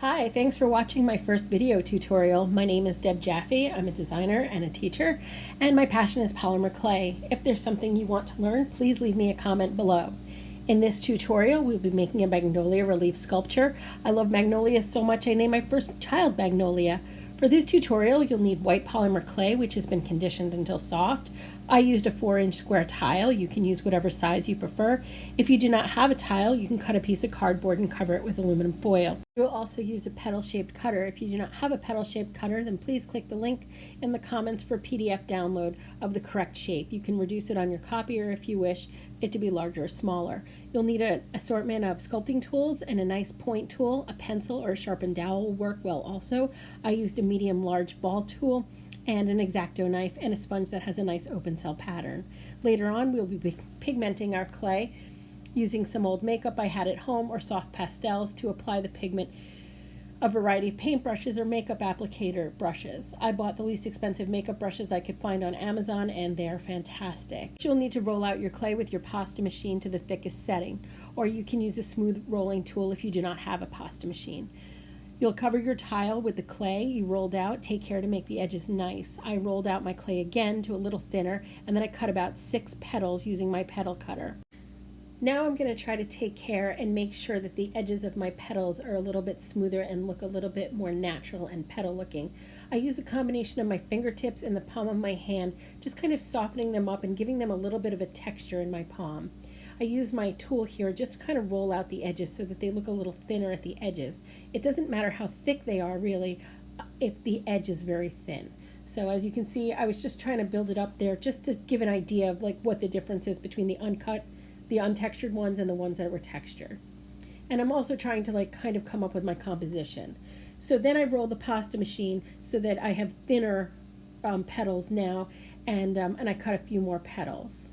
Hi, thanks for watching my first video tutorial. My name is Deb Jaffe. I'm a designer and a teacher, and my passion is polymer clay. If there's something you want to learn, please leave me a comment below. In this tutorial, we'll be making a Magnolia relief sculpture. I love magnolias so much I named my first child Magnolia. For this tutorial, you'll need white polymer clay, which has been conditioned until soft. I used a 4-inch square tile. You can use whatever size you prefer. If you do not have a tile, you can cut a piece of cardboard and cover it with aluminum foil. You'll also use a petal-shaped cutter. If you do not have a petal-shaped cutter, then please click the link in the comments for PDF download of the correct shape. You can reduce it on your copier if you wish it to be larger or smaller. You'll need an assortment of sculpting tools and a nice point tool. A pencil or a sharpened dowel will work well also. I used a medium-large ball tool and an X-Acto knife and a sponge that has a nice open cell pattern. Later on, we'll be pigmenting our clay using some old makeup I had at home or soft pastels to apply the pigment. A variety of paintbrushes or makeup applicator brushes. I bought the least expensive makeup brushes I could find on Amazon, and they're fantastic. You'll need to roll out your clay with your pasta machine to the thickest setting, or you can use a smooth rolling tool if you do not have a pasta machine. You'll cover your tile with the clay you rolled out. Take care to make the edges nice. I rolled out my clay again to a little thinner, and then I cut about 6 petals using my petal cutter. Now I'm going to try to take care and make sure that the edges of my petals are a little bit smoother and look a little bit more natural and petal looking. I use a combination of my fingertips and the palm of my hand, just kind of softening them up and giving them a little bit of a texture in my palm. I use my tool here just to kind of roll out the edges so that they look a little thinner at the edges. It doesn't matter how thick they are really if the edge is very thin. So as you can see, I was just trying to build it up there just to give an idea of like what the difference is between the uncut, the untextured ones and the ones that were textured. And I'm also trying to like kind of come up with my composition. So then I roll the pasta machine so that I have thinner petals now, and I cut a few more petals.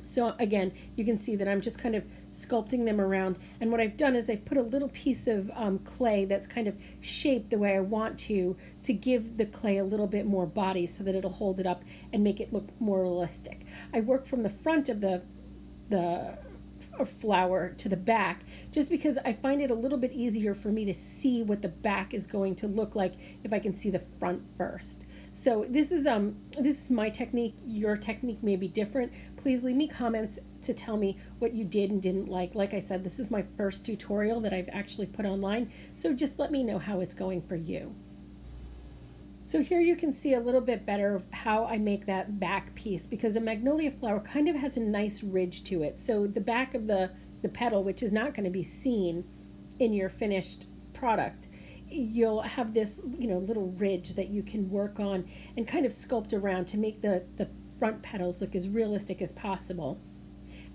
So again, you can see that I'm just kind of sculpting them around, and what I've done is I've put a little piece of clay that's kind of shaped the way I want to give the clay a little bit more body so that it'll hold it up and make it look more realistic. I work from the front of the flower to the back just because I find it a little bit easier for me to see what the back is going to look like if I can see the front first. So this is my technique. Your technique may be different. Please leave me comments to tell me what you did and didn't like. Like I said, this is my first tutorial that I've actually put online, so just let me know how it's going for you. So here you can see a little bit better of how I make that back piece, because a magnolia flower kind of has a nice ridge to it. So the back of the petal, which is not going to be seen in your finished product, you'll have this little ridge that you can work on and kind of sculpt around to make the front petals look as realistic as possible.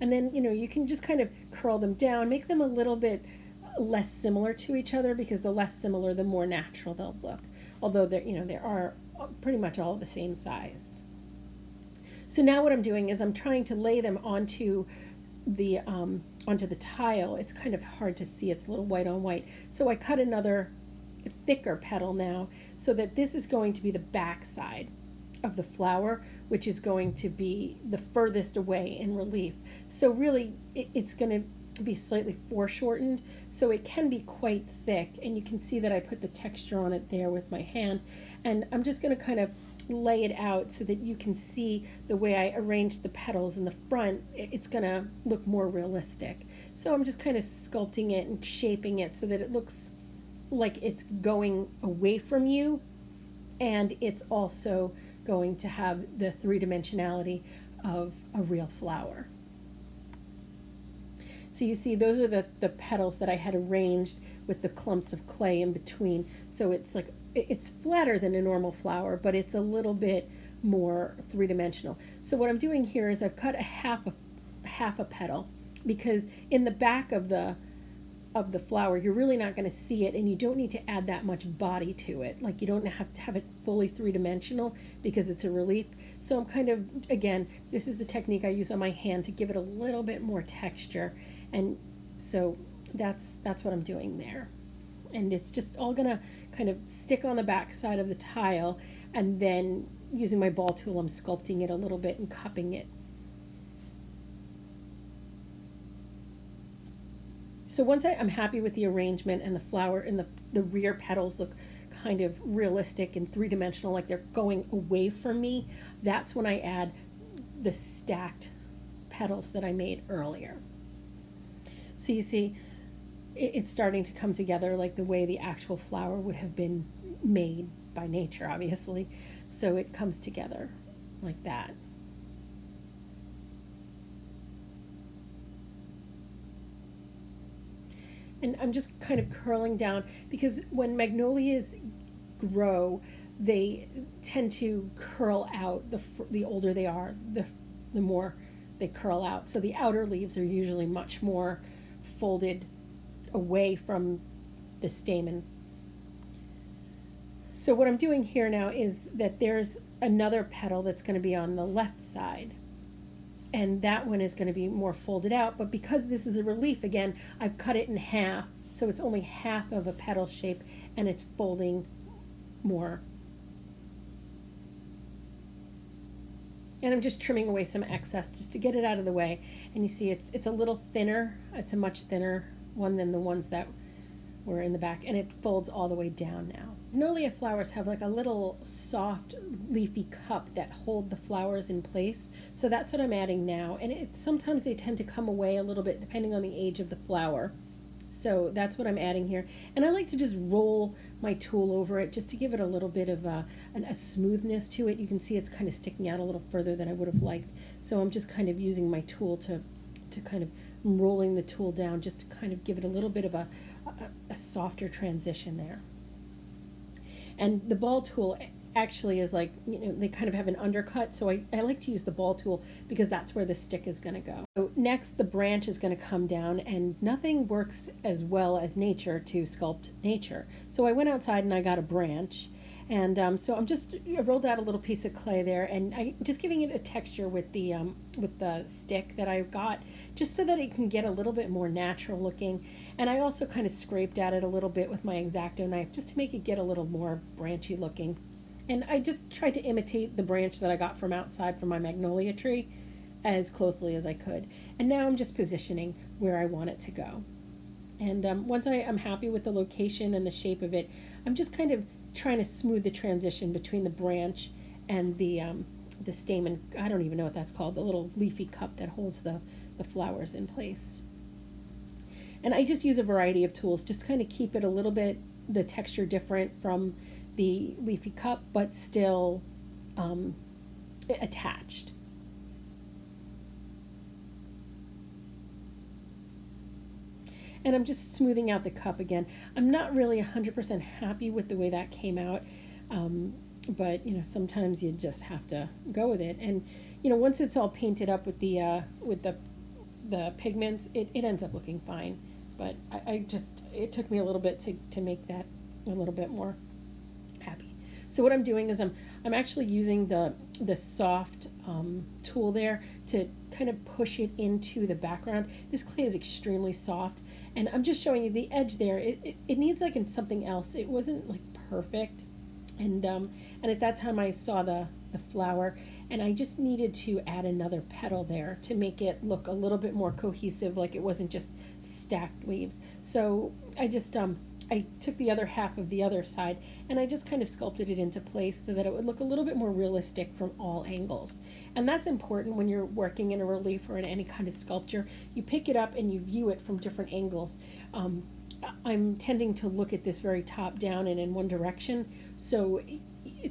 And then you can just kind of curl them down, make them a little bit less similar to each other, because the less similar the more natural they'll look, although they are pretty much all the same size. So now what I'm doing is I'm trying to lay them onto the tile. It's kind of hard to see, it's a little white on white. So I cut another thicker petal now, so that this is going to be the back side of the flower, which is going to be the furthest away in relief. So really it's going to be slightly foreshortened, so it can be quite thick, and you can see that I put the texture on it there with my hand, and I'm just going to kind of lay it out so that you can see the way I arranged the petals in the front. It's going to look more realistic. So I'm just kind of sculpting it and shaping it so that it looks like it's going away from you, and it's also going to have the three-dimensionality of a real flower. So you see, those are the petals that I had arranged with the clumps of clay in between. So it's flatter than a normal flower, but it's a little bit more three-dimensional. So what I'm doing here is I've cut a half a petal, because in the back of the flower you're really not going to see it, and you don't need to add that much body to it. Like, you don't have to have it fully three-dimensional because it's a relief. So I'm kind of, again, this is the technique I use on my hand to give it a little bit more texture, and so that's what I'm doing there. And it's just all gonna kind of stick on the back side of the tile, and then using my ball tool I'm sculpting it a little bit and cupping it. So once I'm happy with the arrangement and the flower and the rear petals look kind of realistic and three-dimensional, like they're going away from me, that's when I add the stacked petals that I made earlier. So you see, it's starting to come together like the way the actual flower would have been made by nature, obviously. So it comes together like that. And I'm just kind of curling down because when magnolias grow, they tend to curl out. The older they are, the more they curl out. So the outer leaves are usually much more folded away from the stamen. So what I'm doing here now is that there's another petal that's going to be on the left side, and that one is going to be more folded out, but because this is a relief, again, I've cut it in half, so it's only half of a petal shape, and it's folding more. And I'm just trimming away some excess just to get it out of the way. And you see it's a little thinner. It's a much thinner one than the ones that were in the back, and it folds all the way down now. Magnolia flowers have like a little soft leafy cup that hold the flowers in place. So that's what I'm adding now. And sometimes they tend to come away a little bit depending on the age of the flower. So that's what I'm adding here. And I like to just roll my tool over it just to give it a little bit of a smoothness to it. You can see it's kind of sticking out a little further than I would have liked. So I'm just kind of using my tool to kind of rolling the tool down just to kind of give it a little bit of a softer transition there. And the ball tool actually is like, they kind of have an undercut, so I like to use the ball tool because that's where the stick is going to go. So next, the branch is going to come down, and nothing works as well as nature to sculpt nature. So I went outside and I got a branch, and so I rolled out a little piece of clay there, and I'm just giving it a texture with the stick that I've got, just so that it can get a little bit more natural looking. And I also kind of scraped at it a little bit with my X-Acto knife just to make it get a little more branchy looking. And I just tried to imitate the branch that I got from outside from my magnolia tree as closely as I could. And now I'm just positioning where I want it to go. And once I'm happy with the location and the shape of it, I'm just kind of trying to smooth the transition between the branch and the stamen. I don't even know what that's called, the little leafy cup that holds the flowers in place. And I just use a variety of tools, just kind of keep it a little bit, the texture different from the leafy cup, but still attached. And I'm just smoothing out the cup again. I'm not really 100% happy with the way that came out, but sometimes you just have to go with it. And once it's all painted up with the pigments, it ends up looking fine. But it took me a little bit to make that a little bit more happy. So what I'm doing is I'm actually using the soft tool there to kind of push it into the background. This clay is extremely soft, and I'm just showing you the edge there. It needs like in something else. It wasn't like perfect, and at that time I saw the flower, and I just needed to add another petal there to make it look a little bit more cohesive, like it wasn't just stacked leaves. So I just I took the other half of the other side and I just kind of sculpted it into place so that it would look a little bit more realistic from all angles. And that's important when you're working in a relief or in any kind of sculpture. You pick it up and you view it from different angles. I'm tending to look at this very top down and in one direction, so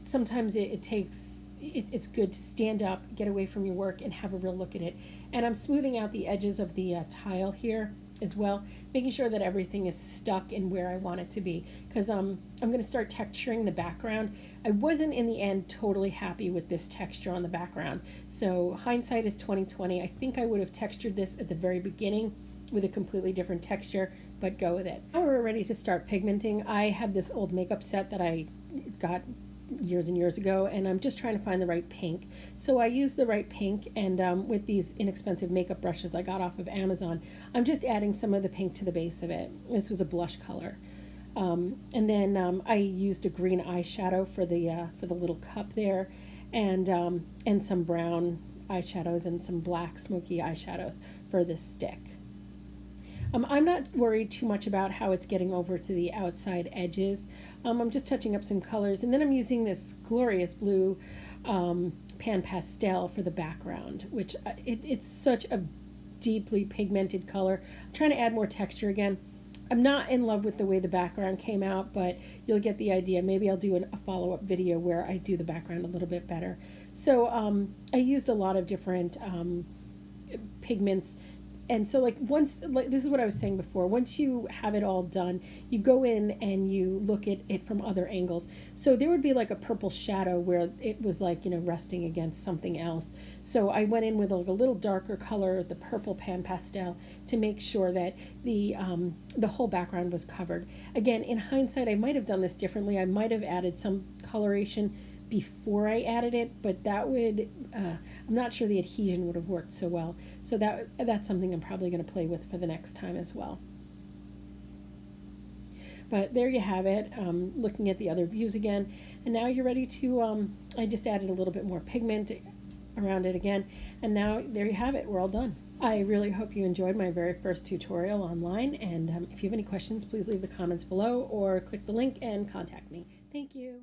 sometimes it's good to stand up, get away from your work, and have a real look at it. And I'm smoothing out the edges of the tile here as well, making sure that everything is stuck in where I want it to be, because I'm going to start texturing the background. I wasn't in the end totally happy with this texture on the background, so hindsight is 20/20. I think I would have textured this at the very beginning with a completely different texture, but go with it. Now we're ready to start pigmenting. I have this old makeup set that I got years and years ago, and I'm just trying to find the right pink. So I use the right pink, and with these inexpensive makeup brushes I got off of Amazon, I'm just adding some of the pink to the base of it. This was a blush color. And then I used a green eyeshadow for the little cup there, and some brown eyeshadows and some black smoky eyeshadows for this stick. I'm not worried too much about how it's getting over to the outside edges. I'm just touching up some colors, and then I'm using this glorious blue pan pastel for the background, which it's such a deeply pigmented color. I'm trying to add more texture again. I'm not in love with the way the background came out, but you'll get the idea. Maybe I'll do a follow-up video where I do the background a little bit better. So I used a lot of different pigments. And so this is what I was saying before, once you have it all done, you go in and you look at it from other angles. So there would be like a purple shadow where it was like, resting against something else. So I went in with like a little darker color, the purple pan pastel, to make sure that the whole background was covered. Again, in hindsight, I might have done this differently. I might have added some coloration before I added it, but that would, I'm not sure the adhesion would have worked so well. So that's something I'm probably going to play with for the next time as well. But there you have it, looking at the other views again. And now you're ready to, I just added a little bit more pigment around it again. And now there you have it, we're all done. I really hope you enjoyed my very first tutorial online. And if you have any questions, please leave the comments below or click the link and contact me. Thank you.